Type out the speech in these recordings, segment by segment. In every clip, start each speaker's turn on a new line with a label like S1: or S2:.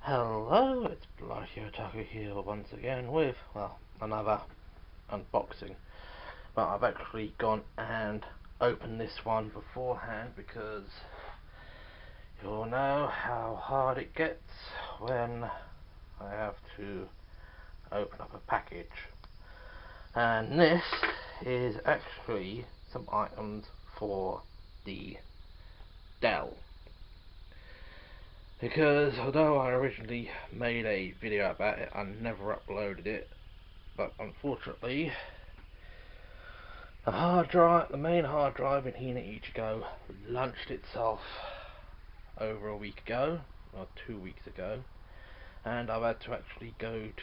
S1: Hello, it's Otaku here once again with, well, another unboxing. But I've actually gone and opened this one beforehand because you all know how hard it gets when I have to open up a package. And this is actually some items for the Dell. Because although I originally made a video about it, I never uploaded it. But unfortunately, the main hard drive in Hina Ichigo launched itself over a week ago, or 2 weeks ago, and I've had to actually I've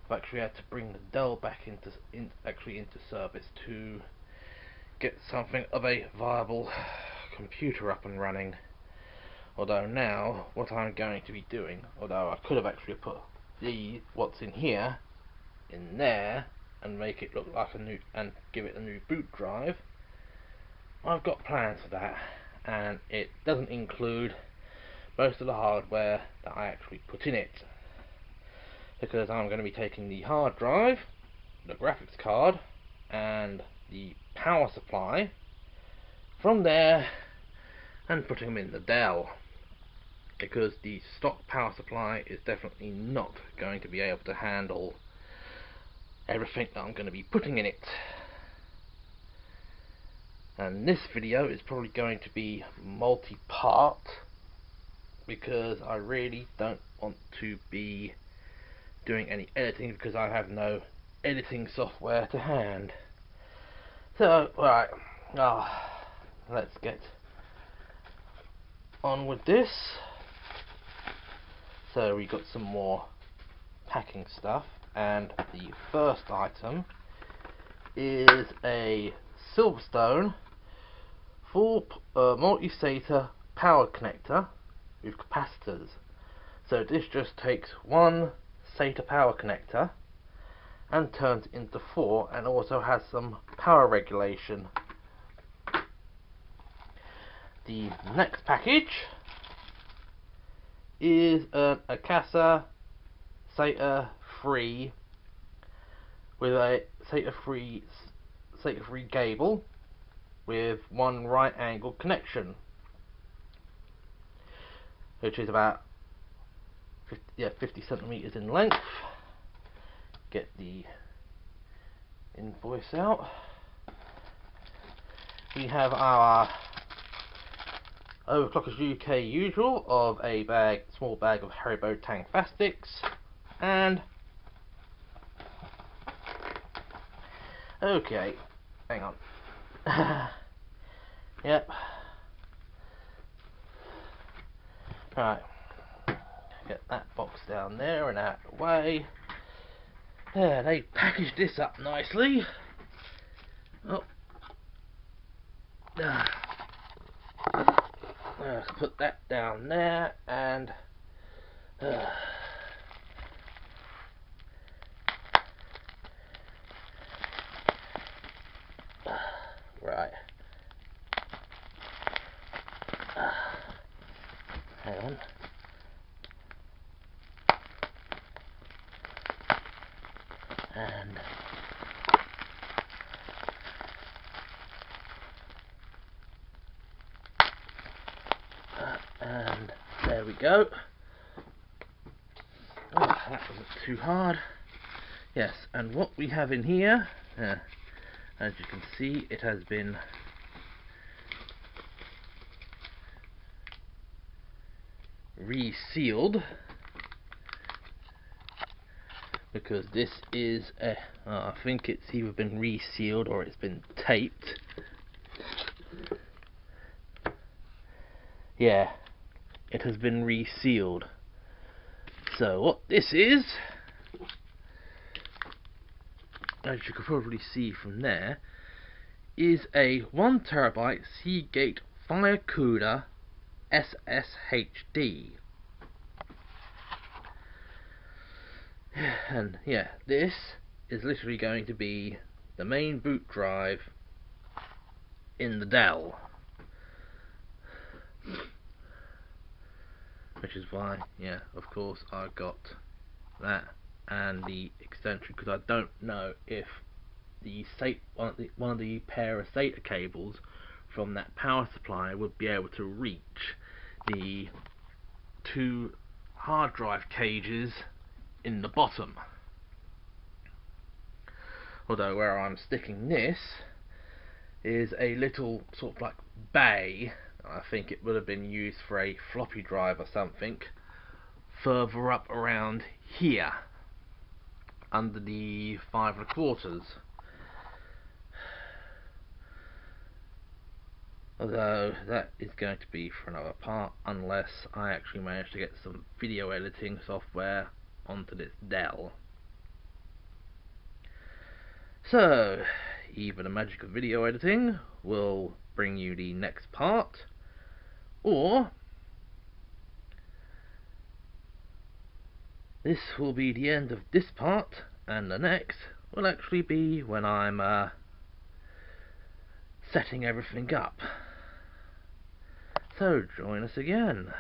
S1: actually had to bring the Dell back into service to get something of a viable computer up and running. Although now, what I'm going to be doing, although I could have actually put what's in here in there and make it look like a new, and give it a new boot drive, I've got plans for that, and it doesn't include most of the hardware that I actually put in it, because I'm going to be taking the hard drive, the graphics card, and the power supply from there and putting them in the Dell, because the stock power supply is definitely not going to be able to handle everything that I'm going to be putting in it. And this video is probably going to be multi-part, because I really don't want to be doing any editing, because I have no editing software to hand. So, right, let's get on with this. So we got some more packing stuff, and the first item is a Silverstone full multi-SATA power connector with capacitors. So this just takes one SATA power connector and turns it into 4, and also has some power regulation. The next package is an Akasa SATA 3 with a SATA 3 cable with one right angle connection, which is about 50 centimeters in length. Get the invoice out. We have our Overclockers UK usual of a small bag of Haribo Tang Fastics, and okay, hang on. Yep. Right. Get that box down there and out of the way. There, they packaged this up nicely. Oh. Let's put that down there, and right. Hang on. And there we go. Oh, that wasn't too hard. Yes, and what we have in here, as you can see, it has been resealed, because this is I think it's either been resealed or it's been taped. Yeah, it has been resealed. So what this is, as you can probably see from there, is a 1 terabyte Seagate Fire Cooler SSHD. And yeah, this is literally going to be the main boot drive in the Dell. which is why, yeah, of course, I got that and the extension, because I don't know if the one of the pair of SATA cables from that power supply would be able to reach the two hard drive cages in the bottom. Although where I'm sticking this is a little sort of like bay, I think it would have been used for a floppy drive or something, further up around here under the 5 1/4. Although that is going to be for another part, unless I actually manage to get some video editing software onto this Dell. So, either the magic of video editing will bring you the next part, or this will be the end of this part, and the next will actually be when I'm setting everything up. So join us again.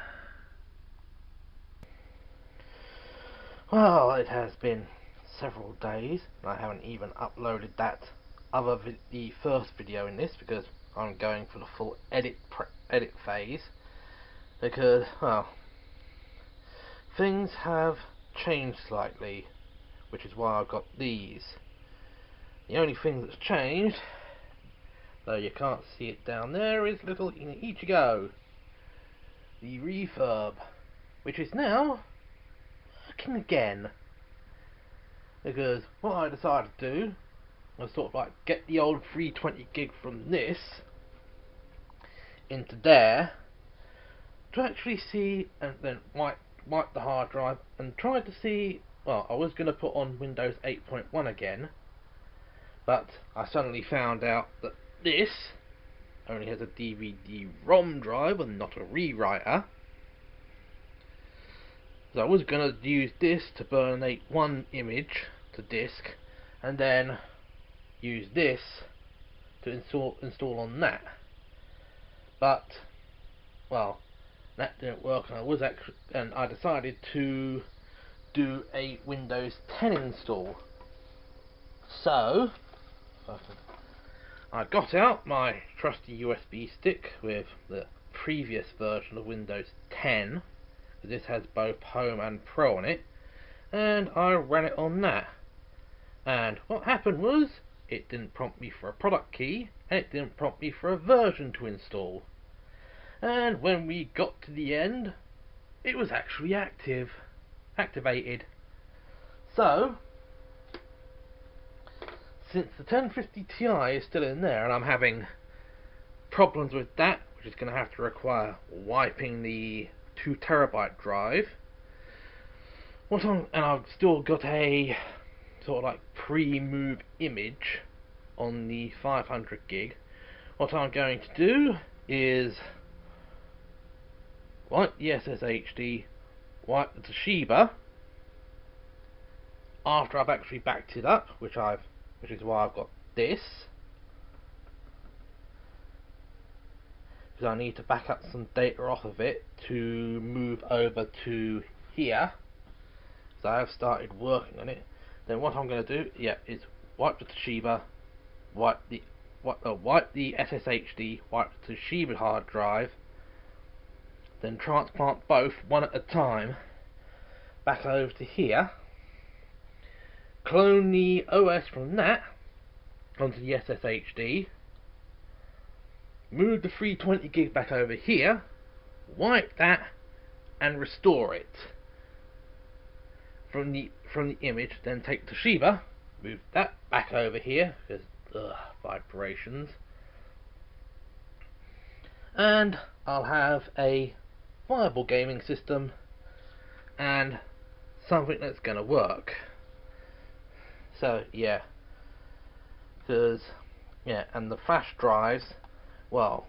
S1: Well, it has been several days, and I haven't even uploaded the first video in this, because I'm going for the full edit phase, because, well, things have changed slightly, which is why I've got these. The only thing that's changed, though you can't see it down there, is little Ichigo, the refurb, which is now working again. Because what I decided to do was sort of like get the old 320 gig from this into there to actually see, and then wipe the hard drive and try to see. Well, I was going to put on Windows 8.1 again, but I suddenly found out that this only has a DVD-ROM drive and not a rewriter. So I was going to use this to burnate one image to disk, and then use this to install on that. But, well, that didn't work, and I decided to do a Windows 10 install. So I got out my trusty USB stick with the previous version of Windows 10, because this has both Home and Pro on it, and I ran it on that. And what happened was, it didn't prompt me for a product key, and it didn't prompt me for a version to install. And when we got to the end, it was actually activated. So, since the 1050 Ti is still in there, and I'm having problems with that, which is going to have to require wiping the 2TB drive, and I've still got a sort of like pre-move image on the 500 gig. What I'm going to do is wipe the SSHD, wipe the Toshiba after I've actually backed it up, which is why I've got this, because I need to back up some data off of it to move over to here. So I have started working on it. Then what I'm going to do, is wipe the Toshiba, wipe the SSHD, wipe the Toshiba hard drive, then transplant both one at a time back over to here, clone the OS from that onto the SSHD, move the 320 gig back over here, wipe that, and restore it from the image. Then take Toshiba, move that back over here, because vibrations, and I'll have a viable gaming system and something that's going to work. So and the flash drives, well,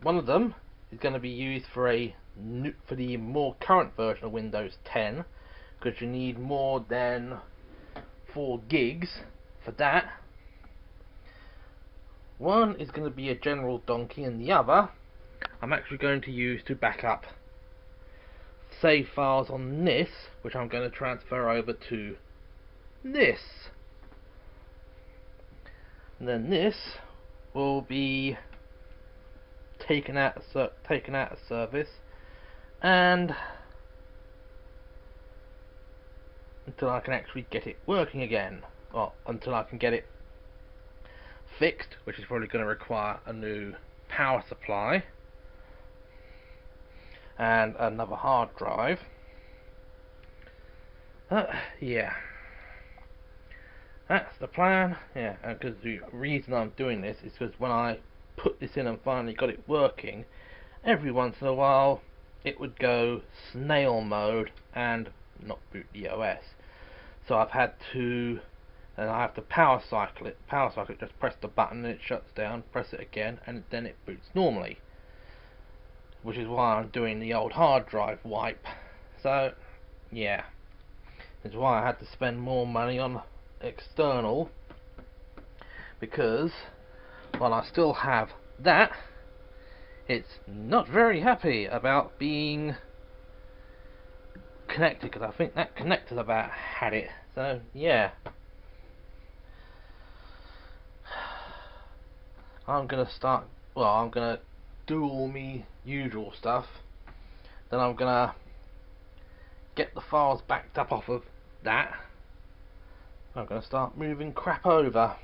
S1: one of them is going to be used for the more current version of Windows 10, because you need more than 4 gigs for that. One is going to be a general donkey, and the other I'm actually going to use to back up save files on this, which I'm going to transfer over to this. And then this will be taken out of service, and until I can actually get it working again, or until I can get it fixed, which is probably going to require a new power supply and another hard drive. Yeah, that's the plan. Yeah, because the reason I'm doing this is because when I put this in and finally got it working, every once in a while it would go snail mode and not boot the OS. So I've had to, and I have to power cycle it. Just press the button and it shuts down, press it again, and then it boots normally. Which is why I'm doing the old hard drive wipe. So, yeah. It's why I had to spend more money on external. Because, while I still have that, it's not very happy about being connected, because I think that connector about had it. So, yeah. I'm gonna do all me usual stuff. Then I'm gonna get the files backed up off of that. I'm gonna start moving crap over.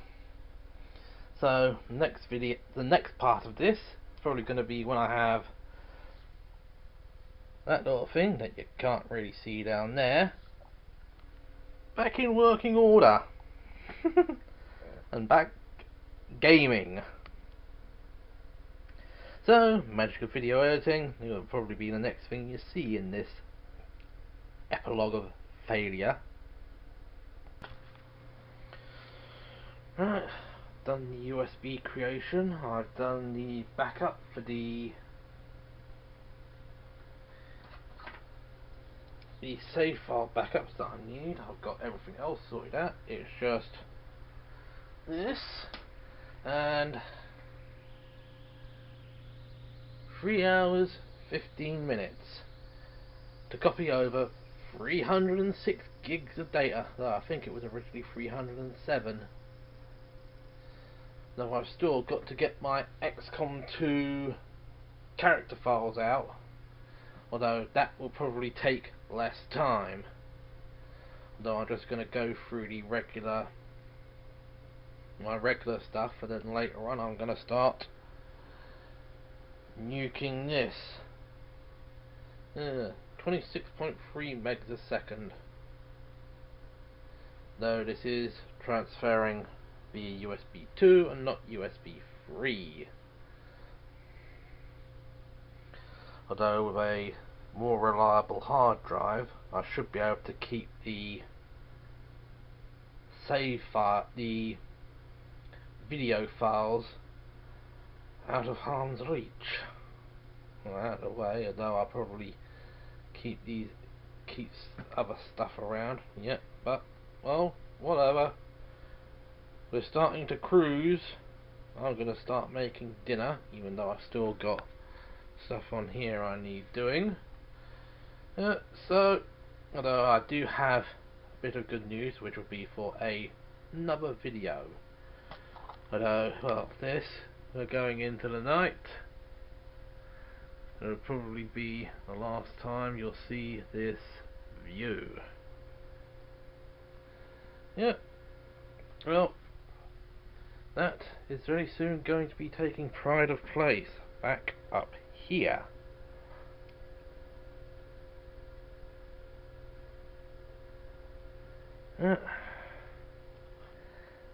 S1: So the next part of this is probably gonna be when I have that little thing that you can't really see down there back in working order and back gaming. So, magic of video editing will probably be the next thing you see in this epilogue of failure. Right, done the USB creation. I've done the backup for the save file backups that I need. I've got everything else sorted out. It's just this and 3 hours 15 minutes to copy over 306 gigs of data. Though I think it was originally 307. Now I've still got to get my XCOM 2 character files out, although that will probably take less time. Although I'm just going to go through my regular stuff, and then later on I'm going to start nuking this. 26.3 megs a second. Though this is transferring via USB 2 and not USB 3. Although with a more reliable hard drive, I should be able to keep the the video files out of harm's reach. Well, out of the way, although I'll probably keep other stuff around. Yeah, but well, whatever. We're starting to cruise. I'm gonna start making dinner, even though I've still got stuff on here I need doing. So, although I do have a bit of good news, which will be for another video. Although, well, we're going into the night. It'll probably be the last time you'll see this view. Yep. Well, that is very soon going to be taking pride of place back up here.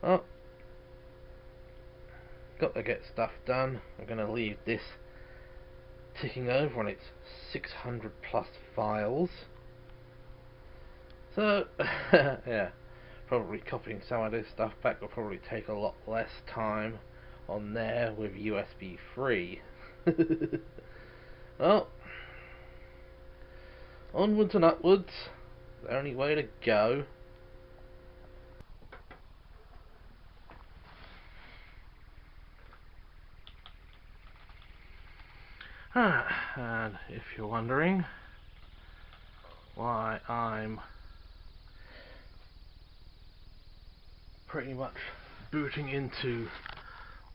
S1: Well, got to get stuff done. I'm going to leave this ticking over on its 600 plus files. So, yeah, probably copying some of this stuff back will probably take a lot less time on there with USB 3. Well, onwards and upwards, the only way to go. And if you're wondering, I'm pretty much booting into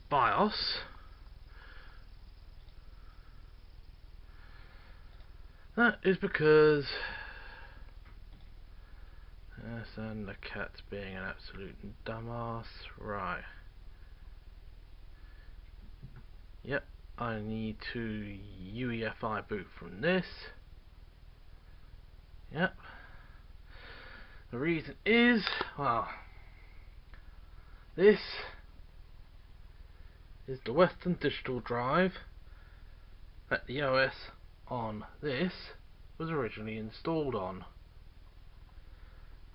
S1: BIOS. That is because yes, and the cat's being an absolute dumbass. Right. Yep, I need to UEFI boot from this. Yep. The reason is, well, this is the Western Digital drive that the OS on this was originally installed on.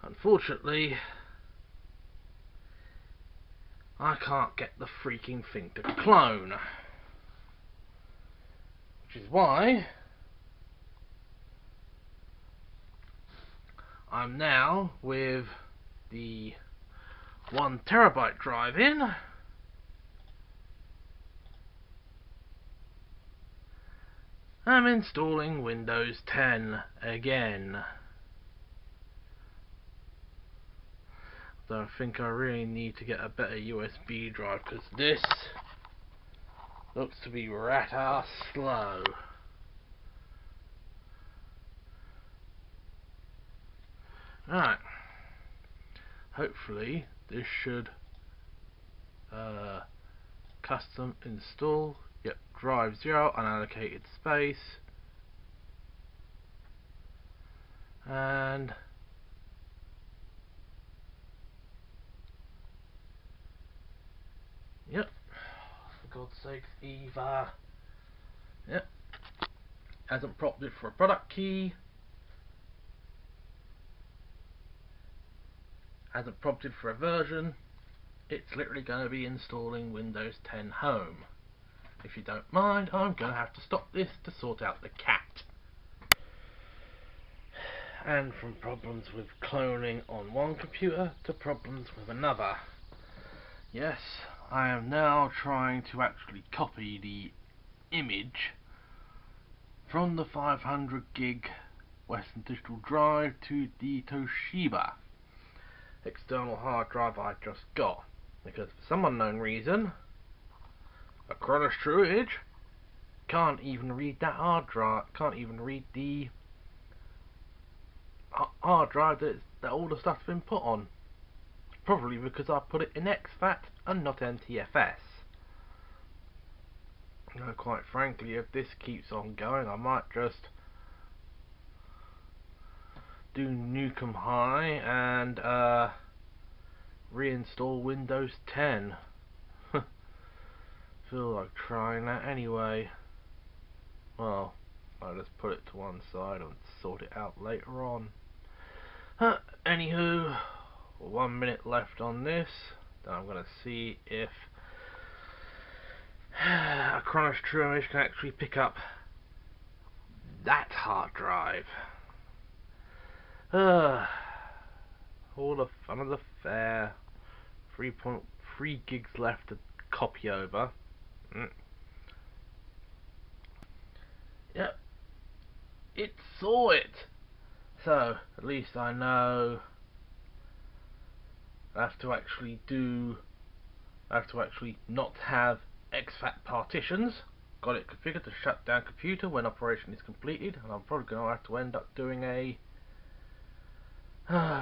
S1: Unfortunately, I can't get the freaking thing to clone, which is why I'm now with the 1 terabyte drive in, I'm installing Windows 10 again. So I think I really need to get a better USB drive, because this looks to be rat-ass slow. Right. Hopefully this should custom install. Yep, drive 0, unallocated space. And yep, for God's sake, Eva. Yep, hasn't prompted for a product key. Hasn't prompted for a version. It's literally going to be installing Windows 10 Home. If you don't mind, I'm going to have to stop this to sort out the cat. And from problems with cloning on one computer to problems with another. Yes, I am now trying to actually copy the image from the 500 gig Western Digital drive to the Toshiba external hard drive I just got, because for some unknown reason acronis Truage can't even read that hard drive, can't even read the hard drive that all the stuff's been put on. Probably because I put it in exFAT and not NTFS. You know, quite frankly, if this keeps on going, I might just do Nukem High and reinstall Windows 10. Feel like trying that anyway. Well, I'll just put it to one side and sort it out later on. Anywho, 1 minute left on this. Then I'm going to see if acronis Truage can actually pick up that hard drive. All the fun of the fair. 3.3 gigs left to copy over. Yep, it saw it. So at least I know I have to actually not have exFAT partitions. Got it configured to shut down computer when operation is completed, and I'm probably going to have to end up doing a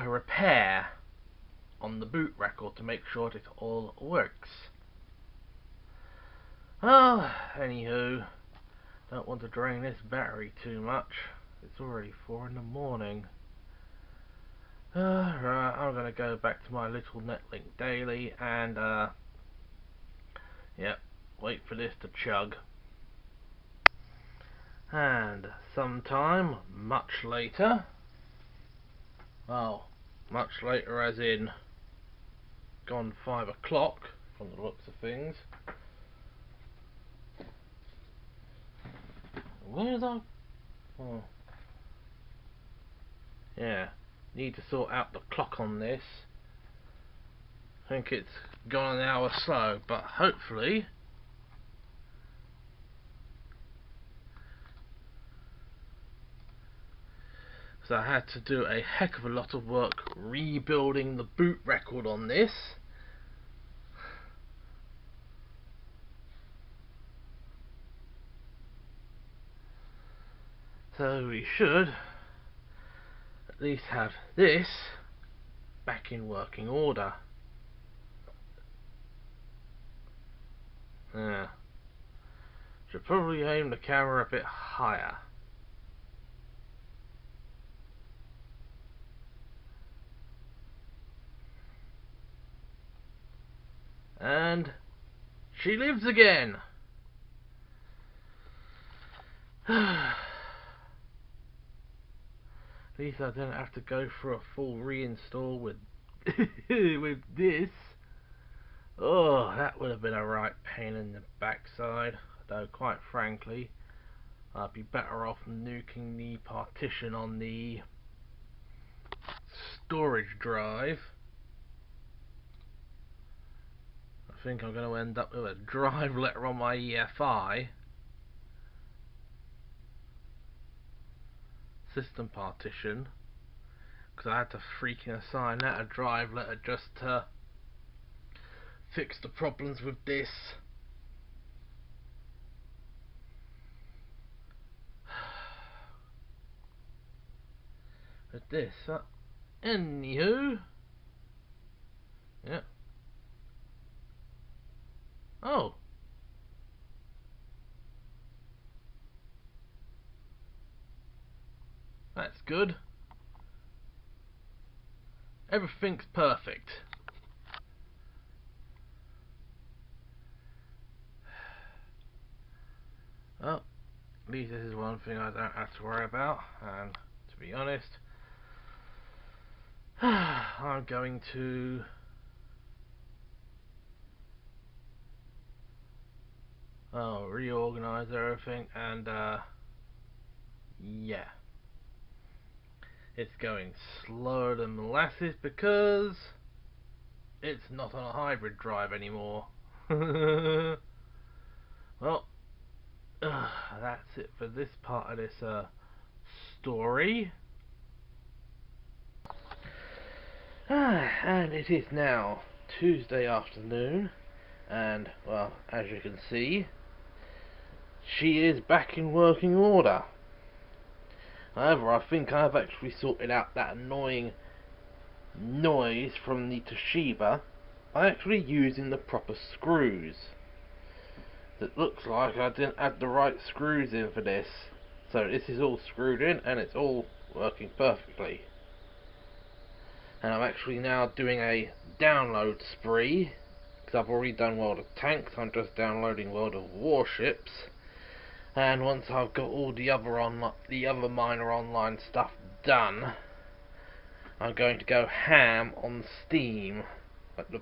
S1: repair on the boot record to make sure that it all works. Well, anywho, don't want to drain this battery too much. It's already 4 in the morning. Right, I'm going to go back to my little Netlink daily and yep, wait for this to chug. And sometime much later, well, much later as in gone 5 o'clock from the looks of things. Where's I? Oh. Yeah, need to sort out the clock on this. I think it's gone an hour slow, but hopefully So I had to do a heck of a lot of work rebuilding the boot record on this. So we should at least have this back in working order. Yeah. Should probably aim the camera a bit higher. And she lives again. At least I don't have to go for a full reinstall with with this. Oh, that would have been a right pain in the backside. Though quite frankly, I'd be better off nuking the partition on the storage drive. I think I'm going to end up with a drive letter on my UEFI system partition, because I had to freaking assign that a drive letter just to fix the problems with this. With this, anywho, yeah. Oh, that's good. Everything's perfect. Well, at least this is one thing I don't have to worry about, and to be honest, I'm going to reorganize everything, and yeah, it's going slower than molasses because it's not on a hybrid drive anymore. Well, that's it for this part of this story. And it is now Tuesday afternoon, and well, as you can see, she is back in working order. However, I think I've actually sorted out that annoying noise from the Toshiba by actually using the proper screws. It looks like I didn't add the right screws in for this, so this is all screwed in and it's all working perfectly. And I'm actually now doing a download spree, because I've already done World of Tanks. I'm just downloading World of Warships, and once I've got all the other minor online stuff done, I'm going to go ham on Steam. But the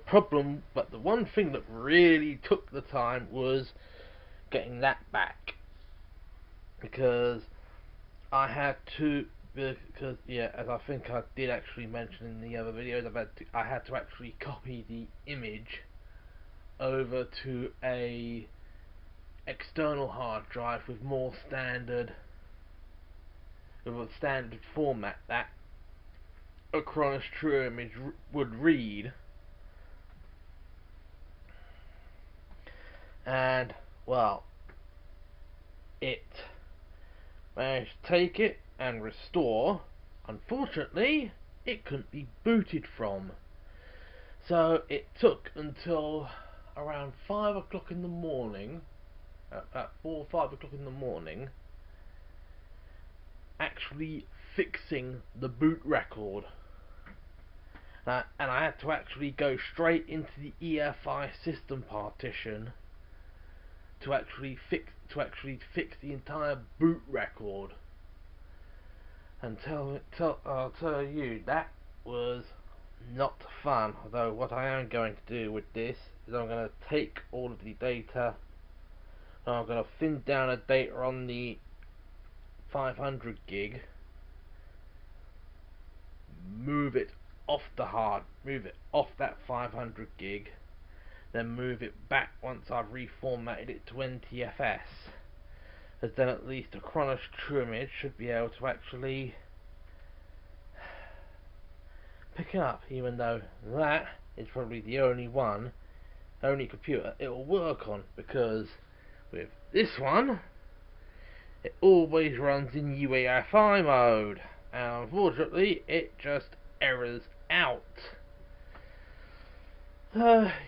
S1: one thing that really took the time was getting that back, because I had to, because yeah, as I think I did actually mention in the other videos, I had to actually copy the image over to a external hard drive with a standard format that acronis true image would read. And well, it managed to take it and restore. Unfortunately, it couldn't be booted from, so it took until around 5 o'clock in the morning, at 4 or 5 o'clock in the morning, actually fixing the boot record. And I had to actually go straight into the EFI system partition to actually fix the entire boot record. And I'll tell you, that was not fun. Although what I am going to do with this is I'm going to take all of the data and I'm going to thin down the data on the 500 gig, move it off that 500 gig, then move it back once I've reformatted it to NTFS, as then at least acronis true image should be able to actually pick up, even though that is probably the only computer it will work on, because with this one it always runs in UEFI mode, and unfortunately it just errors out.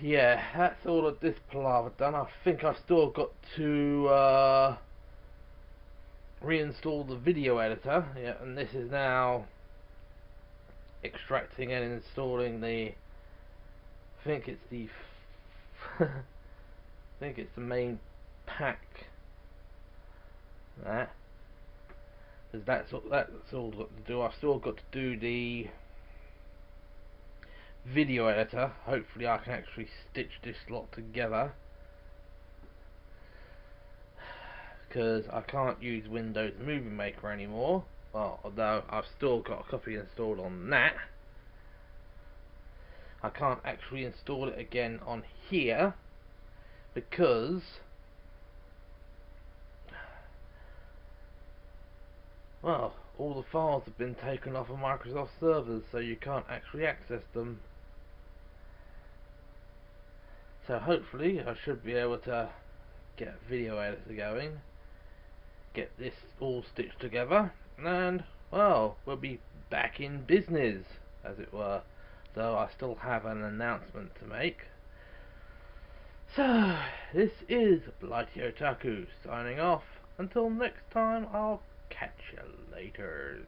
S1: Yeah, that's all of this palaver done. I think I've still got to reinstall the video editor. Yeah, and this is now extracting and installing the. I think it's the. I think it's the main pack. That. Because that's all I've got to do. I've still got to do the video editor. Hopefully I can actually stitch this lot together, because I can't use Windows Movie Maker anymore. Well, although I've still got a copy installed on that, I can't actually install it again on here because well, all the files have been taken off of Microsoft servers, so you can't actually access them. So hopefully I should be able to get a video editor going, get this all stitched together, and well, we'll be back in business, as it were. Though I still have an announcement to make. So, this is Blighty Otaku signing off. Until next time, I'll catch you later.